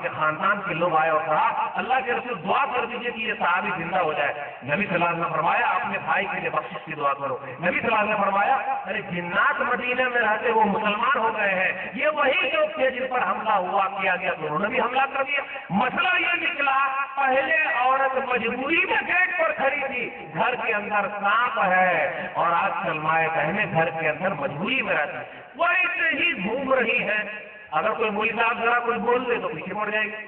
کے خاندان کے لوگ آئے اور کہا اللہ کے رسول دعا کر دیجیے کہ یہ صحابی زندہ ہو جائے. نبی صلی اللہ علیہ وسلم نے فرمایا اپنے بھائی کے لیے بخشش کی دعا کرو. نبی صلی اللہ علیہ وسلم نے فرمایا ارے جنات مدینے میں رہتے وہ مسلمان ہو گئے ہیں, یہ وہی لوگ تھے جن پر حملہ ہوا کیا گیا تو انہوں نے بھی حملہ کر دیا. مسئلہ یہ نکلا پہلے عورت مجبوری میں گیٹ پر کھڑی تھی, گھر کے اندر سانپ ہے, اور آج کل مائیں بہنیں گھر کے اندر مجبوری میں رہتی ہیں, وہ ایسے ہی گھوم رہی ہے. اگر کوئی مولوی صاحب ذرا کوئی بول دے تو پیچھے پڑ جائے گی.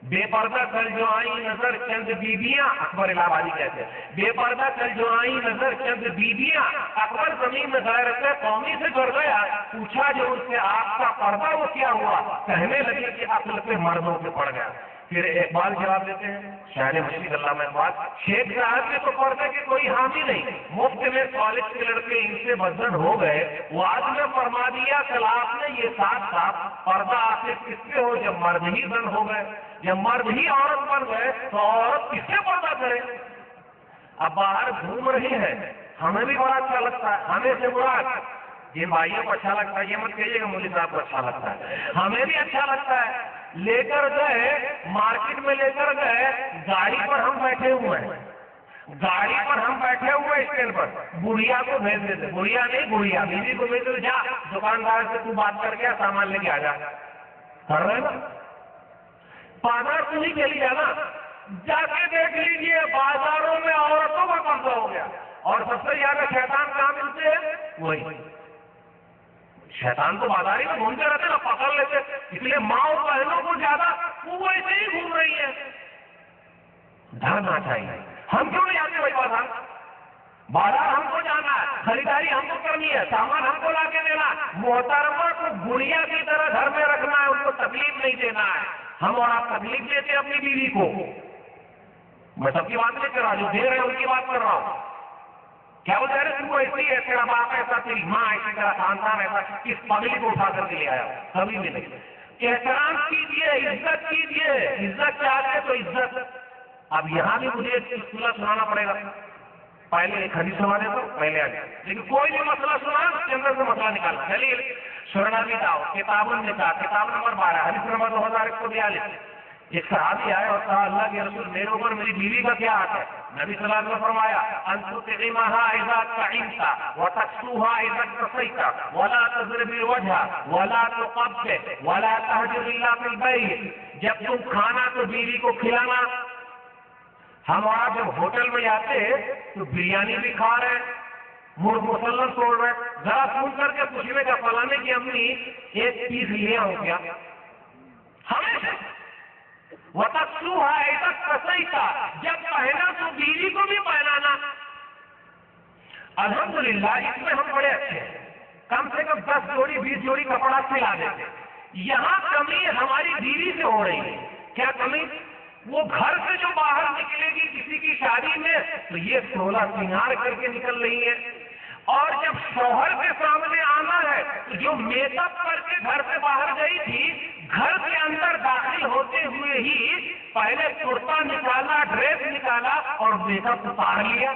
بے پردہ کل جو آئی نظر چند بیبیاں, اکبر الہ آبادی کہتے ہیں, بے پردہ کل جو آئی نظر چند بیبیاں, اکبر زمین میں غیرت قومی سے جڑ گیا, پوچھا جو ان سے آپ کا پردہ وہ کیا ہوا, کہنے لگے کہ عقل پہ مردوں پہ پڑ گیا. پھر اقبال جواب دیتے ہیں, شاعر مشید علامہ اقبال, شیخ صاحب نے تو پردے کے کوئی حامی نہیں, مفت میں کالج کے لڑکے ان سے بدزن ہو گئے, وہ آج میں فرما دیا کل آپ نے یہ صاف صاف, پردہ آخر کس سے ہو جب مرد ہی زن ہو گئے, جب مرد ہی عورت بن گئے تو عورت کس سے پردہ کرے. اب باہر گھوم رہی ہے, ہمیں بھی بڑا اچھا لگتا ہے, ہمیں سے مراد جن بھائیوں کو اچھا لگتا ہے, یہ مت کہیے کہ مولوی صاحب کو اچھا لگتا ہے, ہمیں بھی اچھا لگتا ہے. لے کر گئے مارکیٹ میں, لے کر گئے گاڑی پر ہم بیٹھے ہوئے ہیں, گاڑی پر ہم بیٹھے ہوئے اسٹینڈ پر, بڑھیا کو بھیج دیتے, بڑھیا نہیں بڑھیا بیوی کو بھیج دیتے, جا دکاندار سے تو بات کر کے سامان لے کے آ جا, کر رہے نا. بازار تو نہیں چلی جانا, جا کے دیکھ لیجیے بازاروں میں عورتوں کا قبضہ ہو گیا, اور سب سے زیادہ شیطان کہاں ملتے ہیں, وہی شیطان تو بازار ہی میں گھومتے رہتے نا, پکڑ لیتے, اس لیے ماں اور بہنوں کو زیادہ وہ ایسے ہی گھوم رہی ہے. ڈرنا چاہیے, ہم کیوں نہیں آتے بھائی بازار, بازار ہم کو جانا ہے, خریداری ہم کو کرنی ہے, سامان ہم کو لا کے دینا, محترمہ کو گڑیا کی طرح گھر میں رکھنا ہے, ان کو تکلیف نہیں دینا ہے. ہم اور آپ تکلیف دیتے اپنی بیوی کو, میں سب کی بات نہیں کر رہا, جو دے رہے ہیں ان کی بات کر رہا ہوں. کیا وہ کہہ رہے تم کو ایسی ہے, تیرا باپ ایسا, تیری ماں ایسی, تیرا خاندان ایسا, کس پگلی کو اٹھا کر کے لے آیا, کبھی بھی نہیں. احترام کیجیے, عزت کیجیے, عزت چاہتے تو عزت. اب یہاں بھی مجھے ایک سلسلہ سنانا پڑے گا, پہلے ایک حدیث سنا دیتا ہوں, پہلے آگے, لیکن کوئی بھی مسئلہ سنا اس کے اندر سے مسئلہ نکالنا. چلیے سننا بھی تھا, کتاب النکاح, کتاب نمبر 12, حدیث نمبر 2142. ایک صحابی آئے اور کہا اللہ کے رسول میرے اوپر میری بیوی کا کیا حق ہے. نبی صلی اللہ علیہ وسلم فرمایا ان تطعمها اذا طعمت وتكسوها اذا اكتسيت ولا تضرب الوجه ولا تقبح ولا تهجر الا في البيت. جب تم کھانا تو بیوی کو کھلانا. ہم اور آپ جب ہوٹل میں جاتے تو بریانی بھی کھا رہے, مرغ مسلم توڑ رہے, ذرا فون کر کے پوچھنے کا فلانے کی امی ایک پیس لے آؤ کیا, ہمیشہ وَتَقْسُوهَا اِذَا اكْتَسَيْتَ, جب پہنا تو بیوی کو بھی پہنانا. الحمدللہ اس میں ہم بڑے اچھے ہیں, کم سے کم 10 جوڑی 20 جوڑی کپڑا سلا دیتے. یہاں کمی ہماری بیوی سے ہو رہی ہے. کیا کمی؟ وہ گھر سے جو باہر نکلے گی کسی کی شادی میں تو یہ 16 سنگار کر کے نکل رہی ہے, اور جب شوہر کے سامنے آنا ہے تو جو میک اپ کر کے گھر سے باہر گئی تھی, گھر کے اندر داخل ہوتے ہوئے ہی پہلے کرتا نکالا, ڈریس نکالا اور میک اپ اتار لیا.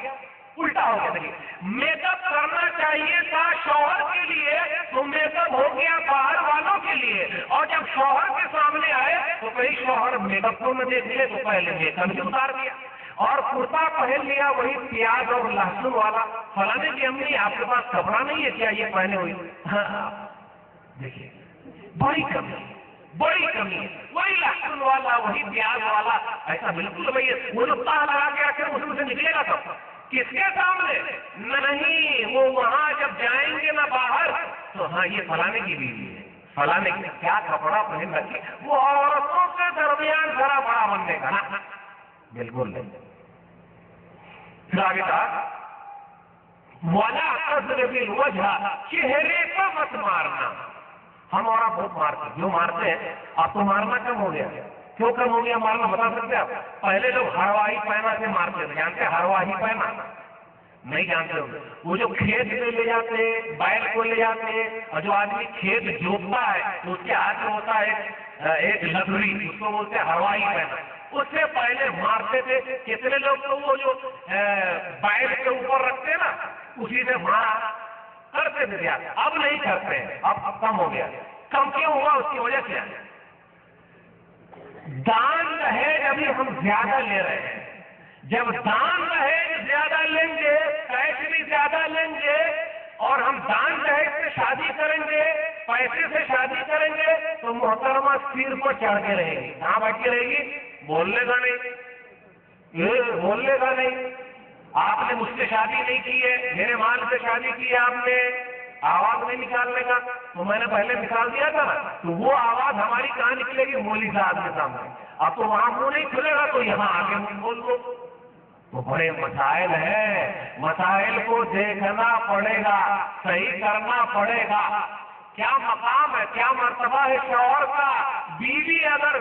الٹا ہو گیا. دیکھیے, میک اپ کرنا چاہیے تھا شوہر کے لیے تو میک اپ ہو گیا باہر والوں کے لیے, اور جب شوہر کے سامنے آئے تو کہیں شوہر میک اپ کو نہ دیکھ لے تو پہلے میک اپ ہی اتار دیا, اور کرتا پہن لیا وہی پیاز اور لہسن والا. فلانے کی امی آپ کے پاس کپڑا نہیں ہے کیا یہ پہنے ہوئی؟ ہاں دیکھیے بڑی کمی, بڑی کمی ہے. وہی لہسن والا, وہی پیاز والا, ایسا بالکل بھائی وہ جو تاہ لگا کے رکھے اس میں سے نکلے گا تب کس کے سامنے نہیں. وہ وہاں جب جائیں گے نا باہر تو ہاں یہ فلانے کی بیوی ہے, فلانے کی کیا کپڑا پہن رکھے, وہ عورتوں کے درمیان ذرا بڑا بننے کا نا, بالکل نہیں. پھر آگے کہا وَلَا تَضْرِبِ الْوَجْهَ, چہرے کو مت مارنا. ہم اور آپ بہت مارتے, جو مارتے ہیں آپ تو مارنا کم ہو گیا. کیوں کم ہو گیا مارنا بتا سکتے آپ؟ پہلے لوگ ہرواہی پہنا سے مارتے تھے, جانتے ہرواہی پہنا نہیں جانتے ہو؟ وہ جو کھیت میں لے جاتے, بیل کو لے جاتے, اور جو آدمی کھیت جوتتا ہے تو اس کے ہاتھ میں ہوتا ہے ایک لکڑی, اس کو بولتے ہیں ہرواہی پہنا. اس سے پہلے مارتے تھے. کتنے لوگ تو وہ جو بیل کے اوپر رکھتے نا اسی سے مارا کرتے تھے. اب نہیں کرتے, اب کم ہو گیا. کم کیوں ہوا, اس کی وجہ کیا ہے؟ دان دہیج ابھی ہم زیادہ لے رہے ہیں. جب دان دہیج زیادہ لیں گے، پیسے بھی زیادہ لیں گے، اور ہم دان دہیج سے شادی کریں گے، پیسے سے شادی کریں گے، تو محترمہ سر کو چڑھ کے رہے گی. کہاں بیٹھ کے رہے گی؟ بولنے کا نہیں، یہ بولنے کا نہیں. آپ نے مجھ سے شادی نہیں کی ہے، میرے مال سے شادی کی ہے، آپ نے آواز نہیں نکالنے کا. تو میں نے پہلے نکال دیا تھا نا، تو وہ آواز ہماری کہاں نکلے گی؟ مولوی صاحب کے سامنے. اب تو وہاں منہ نہیں کھلے گا، تو یہاں آ کے منہ کھول دو. تو بڑے مسائل ہیں، مسائل کو دیکھنا پڑے گا، صحیح کرنا پڑے گا. کیا مقام ہے، کیا مرتبہ ہے شوہر کا. بیوی اگر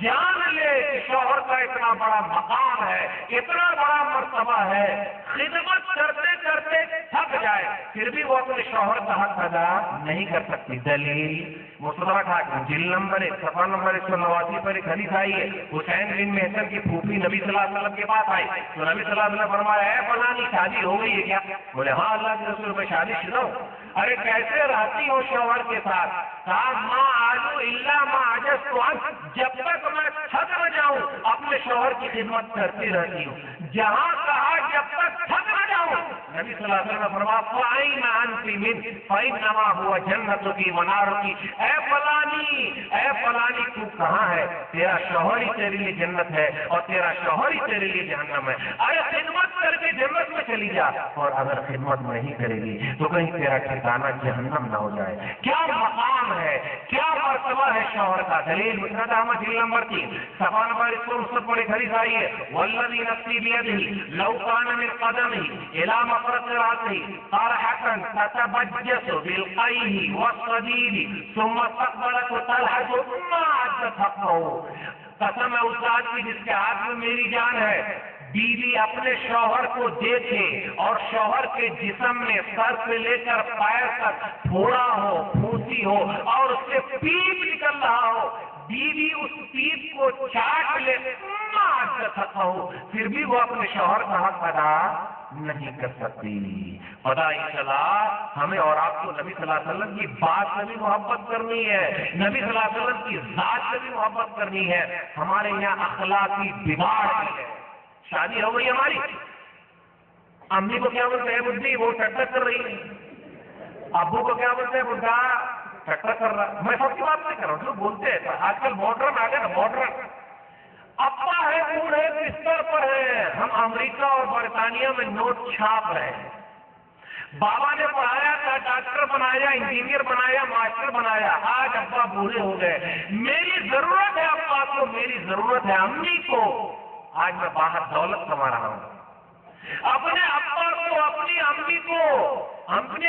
جان لے کہ شوہر کا اتنا بڑا مقام ہے، اتنا بڑا مرتبہ ہے، خدمت کرتے کرتے تھک جائے، پھر بھی وہ اپنے شوہر کا حق ادا نہیں کر سکتی. دلیل مستدرک حاکم جلد نمبر 1 صفحہ نمبر 189 پر ایک حدیث آئی ہے. حسین بن محسن کی پھوپھی نبی صلی اللہ علیہ وسلم کے پاس آئی تو نبی صلی اللہ علیہ وسلم نے فرمایا، اے فلانی شادی ہو گئی ہے کیا؟ بولے ہاں اللہ کے رسول، میں شادی شدہ ہوں. ارے کیسے رہتی ہو شوہر کے ساتھ؟ کہا ما آلو الا ما عجزت عنہ، جب تک میں تھک نہ جاؤں اپنے شوہر کی خدمت کرتی رہتی ہوں. جہاں کہا جب تک تھک نہ جاؤں، نبی صلی اللہ علیہ وسلم نے فرمایا فَأَيْنَ أَنْتِ مِنْ فَإِنَّمَا هُوَ جَنَّتُكِ وَنَارُكِ، اے فلانی تو کہاں ہے؟ تیرا شوہر ہی تیرے لیے جنت ہے اور تیرا شوہر ہی تیرے لیے جہنم ہے. ارے خدمت کر کے جنت میں چلی جا، اور اگر خدمت نہیں کرے گی تو کہیں تیرا ٹھکانہ جہنم نہ ہو جائے. کیا مقام ہے، کیا مرتبہ ہے شوہر کا. دلیل مسند احمد جلد نمبر 3 صفحہ نمبر 169 پر ایک حدیث آئی ہے، والذی نفسی بیدہ لو کان من قدمہ الی مفرق راسہ قرحۃ تتبجس بالقیہ والصدید ثم استقبلت طلحہ ما عدت حقہ. قسم ہے اس ذات کی جس کے ہاتھ میں میری جان ہے، بیوی اپنے شوہر کو دیکھے اور شوہر کے جسم میں سر سے لے کر پیر تک پھوڑا ہو، پھوسی ہو اور اس سے پیپ نکل رہا ہو، بیوی اس پیپ کو چاٹ لے ہو، پھر بھی وہ اپنے شوہر کا حق ادا نہیں کر سکتی. خدا چلا ہمیں اور آپ کو نبی صلی اللہ علیہ وسلم کی بات سے بھی محبت کرنی ہے، نبی صلی اللہ علیہ وسلم کی ذات سے بھی محبت کرنی ہے. ہمارے یہاں اخلاقی بگاڑ ہے. شادی ہو گئی ہماری، امی کو کیا بولتے ہیں بدھی، وہ ٹکر کر رہی ہے. ابو کو کیا بولتے ہیں بڈھا، ٹکر کر رہا. میں سب کی بات نہیں کر رہا ہوں، جو بولتے ہیں آج کل ماڈرن آ گیا نا، ماڈرن. ابا ہے بوڑھے بستر پر ہے، ہم امریکہ اور برطانیہ میں نوٹ چھاپ رہے ہیں. بابا نے پڑھایا تھا، ڈاکٹر بنایا، انجینئر بنایا، ماسٹر بنایا، آج ابا بوڑھے ہو گئے. میری ضرورت ہے ابا کو، میری ضرورت ہے امی کو. آج میں باہر دولت کما رہا ہوں. اپنے ابا کو، اپنی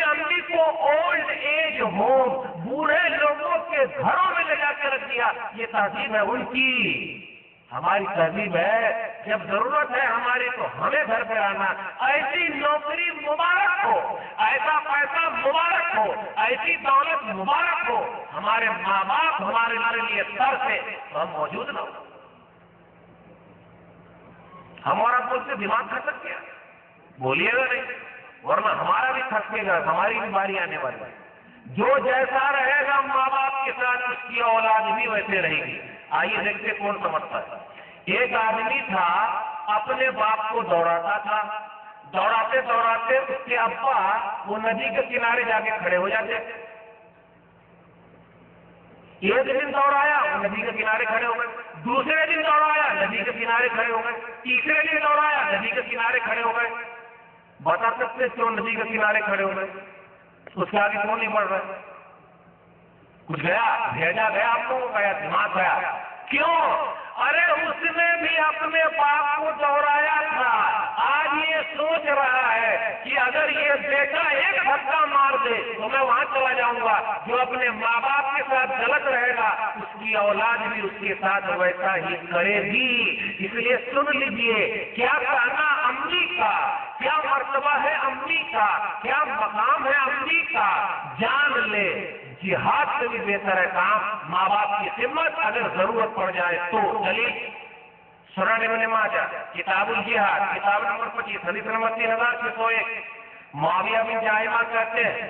امی کو اولڈ ایج ہوم، بوڑھے لوگوں کے گھروں میں لے جا کے رکھ دیا. یہ تہذیب ہے ان کی، ہماری تہذیب ہے جب ضرورت ہے ہماری تو ہمیں گھر پہ آنا. ایسی نوکری مبارک ہو، ایسا پیسہ مبارک ہو، ایسی دولت مبارک ہو، ہمارے ماں باپ ہمارے لیے سر سے تو ہم موجود نہ ہو. ہمارا بولتے دماغ کھسک گیا، بولیے گا نہیں ورنہ ہمارا بھی کھسکے گا، ہماری بھی باری آنے والی ہے. جو جیسا رہے گا ماں باپ کے ساتھ اس کی اولاد بھی ویسے رہے گی. آئیے دیکھتے کون سمجھتا ہے. ایک آدمی تھا اپنے باپ کو دوڑاتا تھا، دوڑاتے دوڑاتے اس کے ابا وہ ندی کے کنارے جا کے کھڑے ہو جاتے. ایک دن دوڑایا وہ ندی کے کنارے کھڑے ہو گئے، دوسرے دن دوڑایا ندی کے کنارے کھڑے ہو گئے، تیسرے دن دوڑایا ندی کے کنارے کھڑے ہو گئے. بتا سکتے کیوں ندی کے کنارے کھڑے ہو گئے؟ اس کے آگے کیوں نہیں بڑھ رہے؟ کچھ گیا، بھیجا گیا آپ لوگوں کا یا دماغ گیا؟ کیوں؟ ارے اس نے بھی اپنے باپ کو دوڑایا تھا، آج یہ سوچ رہا ہے کہ اگر یہ بیٹا ایک دھکا مار دے تو میں وہاں چلا جاؤں گا. جو اپنے ماں باپ کے ساتھ غلط رہے گا اس کی اولاد بھی اس کے ساتھ ویسا ہی کرے گی. اس لیے سن لیجیے کیا کہنا امی کا، کیا مرتبہ ہے امی کا، کیا مقام ہے امی کا. جان لے جہاد سے بھی بہتر ہے کام ماں باپ کی خدمت، اگر ضرورت پڑ جائے تو. دلیل سنن ابن ماجہ کتاب الجہاد کتاب نمبر 25 حدیث نمبر 3601. معاویہ بن جاہمہ کہتے ہیں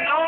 9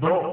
2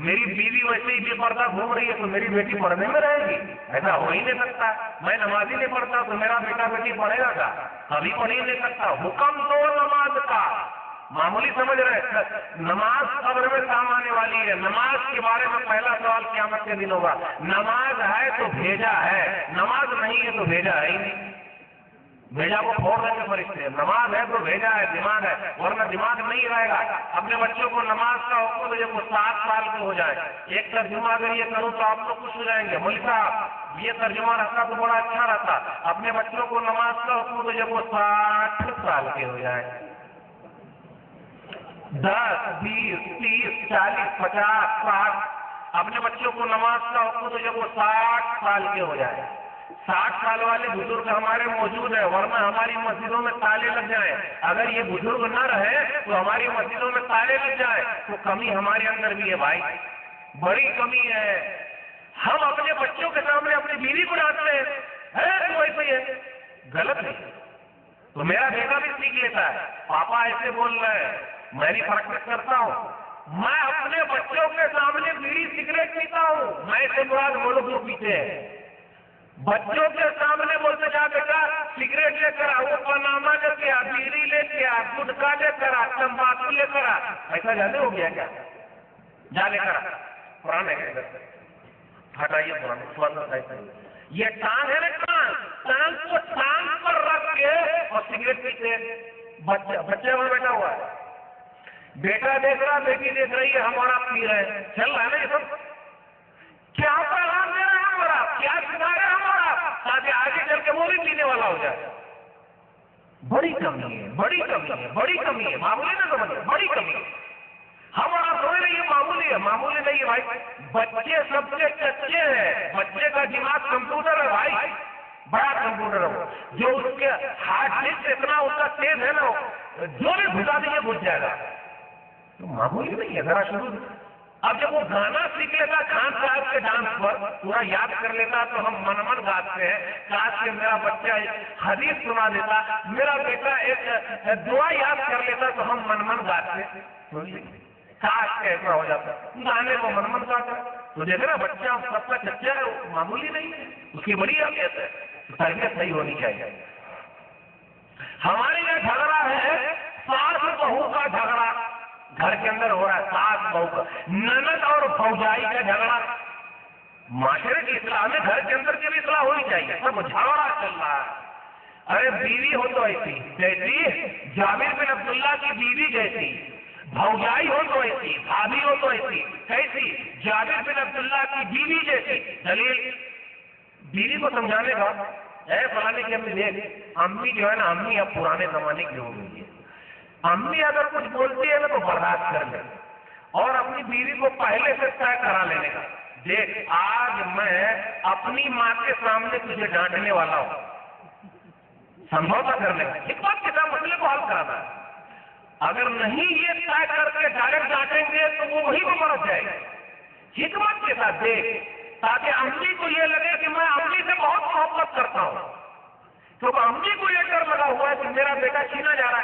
میری بیوی ویسے ہی بے پردہ گھوم رہی ہے تو میری بیٹی پڑھنے میں رہے گی؟ ایسا ہو ہی نہیں سکتا. میں نماز ہی نہیں پڑھتا تو میرا بیٹا بیٹی پڑھے گا کیا؟ کبھی پڑھ ہی نہیں سکتا. حکم دو نماز کا. معمولی سمجھ رہے؟ نماز قبر میں کام آنے والی ہے. نماز کے بارے میں پہلا سوال قیامت کے دن ہوگا. نماز ہے تو بھیجا ہے, نماز نہیں ہے تو بھیجا ہے ہی نہیں. بھیجا کو پھوڑ دیں گے فرشتے. نماز ہے تو بھیجا ہے, دماغ ہے, ورنہ دماغ نہیں رہے گا. اپنے بچوں کو نماز کا حکم دو جب وہ 7 سال کے ہو جائے. ایک ترجمہ اگر یہ کروں تو آپ لوگ خوش ہو جائیں گے. مولوی صاحب یہ ترجمہ رکھا تو بڑا اچھا رہتا. اپنے بچوں کو نماز کا حکم دو جب وہ 60 سال کے ہو جائے. 10, 20, 30, 40, 50, 60 اپنے بچوں کو نماز کا حکم دو جب وہ 60 سال کے ہو جائے. 60 سال والے بزرگ ہمارے موجود ہیں, ورنہ ہماری مسجدوں میں تالے لگ جائیں. اگر یہ بزرگ نہ رہے تو ہماری مسجدوں میں تالے لگ جائیں. تو کمی ہمارے اندر بھی ہے بھائی, بڑی کمی ہے. ہم اپنے بچوں کے سامنے اپنی بیوی کو ڈانٹتے ہیں, تو ایسے ہی ہے, غلط ہے. تو میرا بیٹا بھی سیکھ لیتا ہے, پاپا ایسے بول رہے ہیں, میں بھی پریکٹس کرتا ہوں. میں اپنے بچوں کے سامنے بیڑی سگریٹ پیتا ہوں. میں سے مراد وہ لوگ جو پیتے ہیں. بچوں کے سامنے بولتے جا بیٹا سگریٹ لے کر آ, وہ پاناما لے کے آ, بیڑی لے کے آ, گٹکا لے کر آ, تمباکو لے کر آ. ایسا جانے ہو گیا کیا؟ جا لے کر آ. قرآن ہے ہٹائیے قرآن. یہ ٹانگ ہے نا, ٹانگ کو ٹانگ پر رکھ کے اور سگریٹ پیتے. بچے وہاں بیٹھا ہوا ہے, بیٹا دیکھ رہا, بیٹی دیکھ رہی ہے, ہمارا پی رہے ہیں. چل رہا ہے نا یہ سب. کیا پیغام دے رہا ہے ہمارا, کیا سکھا رہا ہے ہمارا, تاکہ آگے چل کے وہ بھی پینے والا ہو جائے. بڑی کمی ہے, بڑی کمی ہے, بڑی کمی ہے. معمولی نہ سمجھے, بڑی کمی ہے. ہمارا سمجھ رہی ہے معمولی ہے, معمولی نہیں ہے بھائی. بچے سب سے کچے ہیں. بچے کا دماغ کمپیوٹر ہے بھائی, بڑا کمپیوٹر ہے. جو اس کے ہارڈ ڈسک اتنا اس کا تیز ہے نا, جو بھی گھسا دیجیے گھس جائے گا. تو معمولی نہیں ہے, ذرا شروع. اب جب وہ گانا سیکھ لیتا خان صاحب کے ڈانس پر, پورا یاد کر لیتا, تو ہم من من گاتے ہیں کاش کہ میرا بچہ حدیث سنا دیتا, میرا بیٹا ایک دعا یاد کر لیتا, تو ہم من من گاتے. کاش ایسا ہو جاتا, گانے کو من من گاتا. تو دیکھ رہا بچہ سب کا چچا ہے, معمولی نہیں ہے, اس کی بڑی اہمیت ہے. تربیت صحیح ہونی چاہیے. ہمارے یہاں جھگڑا ہے ساس بہو کا جھگڑا, گھر کے اندر ہو رہا ہے. ساس بہو کا, نند اور بھوجائی کا جھگڑا. معاشرے کی اصلاح میں گھر کے اندر کی بھی اصلاح ہونی چاہیے. سب جھگڑا چل رہا ہے. ارے بیوی ہو تو ایسی جیسی جابر بن عبداللہ کی بیوی جیسی, بھوجائی ہو تو ایسی, بھابھی ہو تو ایسی. کیسی؟ جابر بن عبداللہ کی بیوی جیسی. دلیل بیوی کو سمجھانے کا, اے فلانے کی امی دیکھ, امی جو ہے نا, امی اب پرانے زمانے کی ہو گئی ہے. امی اگر کچھ بولتی ہے نا تو برداشت کر لے, اور اپنی بیوی کو پہلے سے طے کرا لینے کا. دیکھ آج میں اپنی ماں کے سامنے تجھے ڈانٹنے والا ہوں, سمجھوتا کرنے کا, حکمت کے ساتھ مسئلے کو حل کرانا ہے. اگر نہیں یہ طے کر کے ڈائریکٹ ڈانٹیں گے تو وہ وہی کو مرد جائے گا. حکمت کے ساتھ دیکھ, تاکہ امی کو یہ لگے کہ میں امی سے بہت محبت کرتا ہوں. تو امی کو یہ ڈر لگا ہوا ہے کہ میرا بیٹا چھینا جا رہا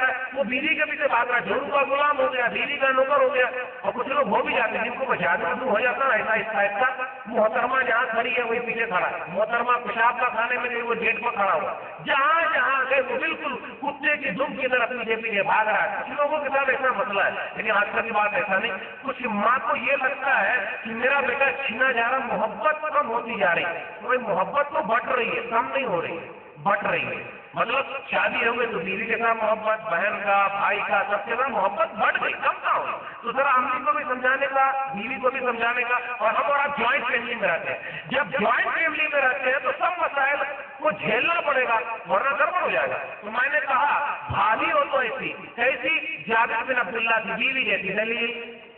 ہے, وہ بیوی کے پیچھے بھاگ رہا ہے, جھوٹ کا غلام ہو گیا, بیوی کا نوکر ہو گیا. اور کچھ لوگ ہو بھی جاتے ہیں جن کو بچانا ہو جاتا ہے ایسا. محترمہ جہاں کھڑی ہے وہی پیچھے کھڑا ہے, محترمہ پیشاب کا کھانے میں نہیں, وہ گیٹ پر کھڑا ہوا, جہاں گئے وہ بالکل کتے کی دم کی طرح پیچھے بھاگ رہا ہے. کچھ لوگوں کے ساتھ ایسا مسئلہ ہے, لیکن آج کل کی بات ایسا نہیں. کچھ ماں کو یہ لگتا ہے کہ میرا بیٹا چھینا جا رہا, محبت کم ہوتی جا رہی ہے. تو محبت تو بڑھ رہی ہے, کم نہیں ہو رہی ہے, بڑھ رہی ہے. مطلب شادی ہو گئی تو بیوی کے ساتھ محبت, بہن کا, بھائی کا, سب کے ساتھ محبت بڑھ گئی, کم نہ ہو. تو ذرا امی کو بھی سمجھانے کا, بیوی کو بھی سمجھانے کا. اور ہم اور آپ جوائنٹ فیملی میں رہتے ہیں. جب جوائنٹ فیملی میں رہتے ہیں تو سب مسائل کو جھیلنا پڑے گا, ورنہ گڑبڑ ہو جائے گا. تو میں نے کہا بھابھی ہو تو ایسی کیسی, جابر بن عبداللہ کی بیوی جیسی. دلیل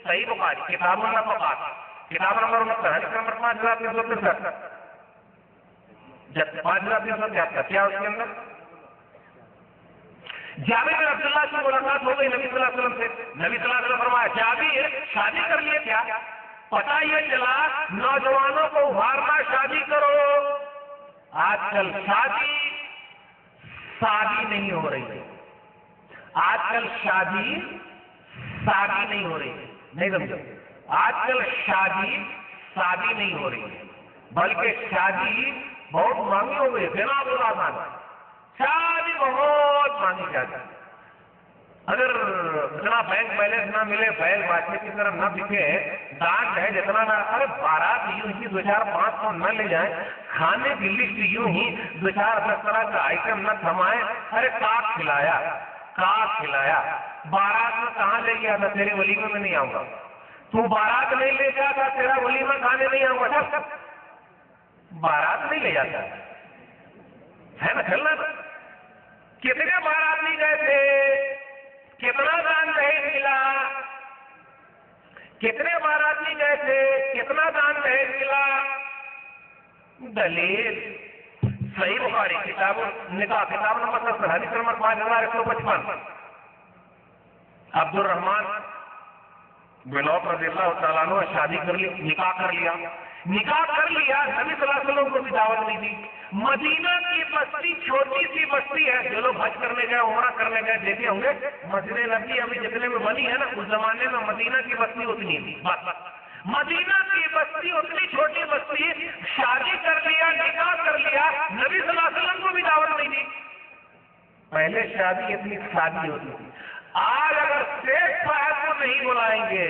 صحیح بخاری کتاب النفقات, کتاب نمبر 5363 5363 کیا اس کے اندر جابر بن عبداللہ کی ملاقات ہو گئی نبی صلی اللہ علیہ وسلم سے. نبی صلی اللہ علیہ وسلم فرمایا, جابر شادی کر لیے کیا؟ پتہ یہ چلا نوجوانوں کو ابھارنا شادی کرو. آج کل شادی نہیں ہو رہی ہے. آج کل شادی نہیں ہو رہی ہے. نہیں سمجھو, آج کل شادی شادی نہیں ہو رہی ہے، بلکہ شادی بہت مہنگی ہو گئی، بنا بلا مانا شادی بہت مہنگی شادی۔ اگر اتنا بینک بیلنس نہ ملے، بیل باٹنے کی طرح نہ دکھے، دان ہے جتنا نہ، ارے بارات یوں ہی 2-4-500 نہ لے جائیں، کھانے کی لسٹ یوں ہی 2-4-10 طرح کا آئٹم نہ تھمائے، ارے کاک کھلایا، بارات میں کہاں لے گیا تھا؟ تیرے ولیمے میں نہیں آؤں گا، تو بارات نہیں لے جا تھا، تیرا ولیمہ کھانے نہیں آؤں گا، بارات نہیں لے جاتا ہے نا، چلنا تھا۔ کتنے بارات نہیں گئے تھے، کتنا دان دہیج ملا، کتنے بارات نہیں گئے تھے، کتنا دان دہیج ملا؟ دلیل صحیح بخاری کتاب نکاح، کتاب نمبر 70، حدیث نمبر 5155، عبد الرحمان بن عوف رضی اللہ تعالیٰ عنہ شادی کر لی، نکاح کر لیا، نبی صلی اللہ علیہ وسلم کو بھی دعوت نہیں دی۔ مدینہ کی بستی چھوٹی سی بستی ہے، جو لوگ حج کرنے گئے، عمرہ کرنے گئے دیکھے ہوں گے، مسجد نبوی ابھی جتنے میں بنی ہے نا، اس زمانے میں مدینہ کی بستی اتنی تھی، مدینہ کی بستی اتنی چھوٹی بستی، شادی کر لیا، نکاح کر لیا، نبی صلی اللہ علیہ وسلم کو بھی دعوت نہیں دی۔ پہلے شادی اتنی شادی ہوتی تھی، آج اگر شیخ صاحب کو نہیں بلائیں گے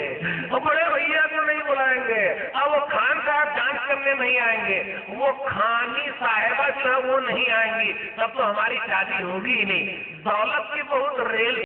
تو بڑے بھیا کو نہیں بلائیں گے، اب وہ خان صاحب جانچ کرنے نہیں آئیں گے، وہ خانی صاحبہ جو ہے وہ نہیں آئیں گی، تب تو ہماری شادی ہوگی ہی نہیں۔ دولت کی بہت ریل